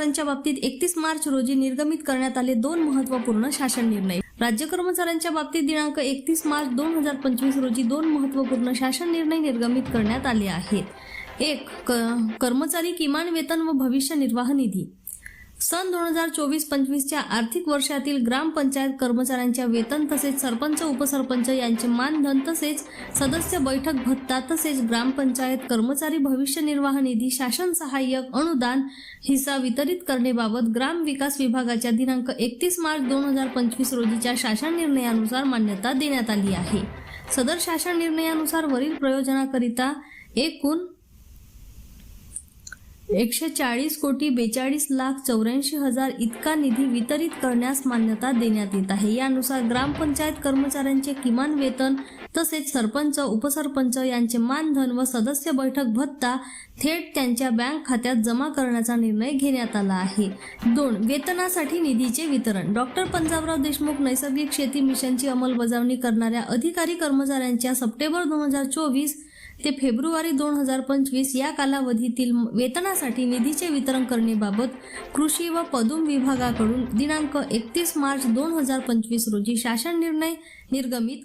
कर्मचाऱ्यांच्या बाबतीत 31 मार्च रोजी निर्गमित करण्यात आले 2 महत्त्वपूर्ण शासन निर्णय। राज्य कर्मचाऱ्यांच्या बाबतीत दिनांक 31 मार्च 2025 रोजी 2 महत्त्वपूर्ण शासन निर्णय निर्गमित करण्यात आले आहेत। 1. कर्मचारी किमान वेतन व भविष्य निर्वाह निधी। सन 2024-25 च्या आर्थिक वर्षातील ग्रामपंचायत कर्मचाऱ्यांच्या वेतन तसेच सरपंच उपसरपंच यांचे मानधन तसेच सदस्य बैठक भत्ता तसेच ग्रामपंचायत कर्मचारी भविष्य निर्वाह निधी शासन सहाय्यक अनुदान हिस्सा वितरित करण्याबाबत ग्राम विकास विभागाच्या दिनांक 31 मार्च 2025 रोजीच्या शासन निर्णयानुसार मान्यता देण्यात आली आहे। सदर शासन निर्णयानुसार वरील प्रयोजनाकरिता एकूण 140,42,84,00,000 इतका निधी वितरित करण्यास मान्यता देण्यात येत आहे। यानुसार ग्रामपंचायत कर्मचाऱ्यांचे किमान वेतन तसेच सरपंच उपसरपंच यांचे मानधन व सदस्य बैठक भत्ता थेट त्यांच्या बँक खात्यात जमा करण्याचा निर्णय घेण्यात आला आहे। 2. वेतनासाठी निधीचे वितरण। डॉक्टर पंजाबराव देशमुख नैसर्गिक शेती मिशनची अंमलबजावणी करणाऱ्या अधिकारी कर्मचाऱ्यांच्या सप्टेंबर 2024 ते फेब्रुवारी 2025 या कालावधीतील वेतनासाठी निधीचे वितरण करण्याबाबत कृषी व पदुम विभागाकडून दिनांक 31 मार्च 2025 रोजी शासन निर्णय निर्गमित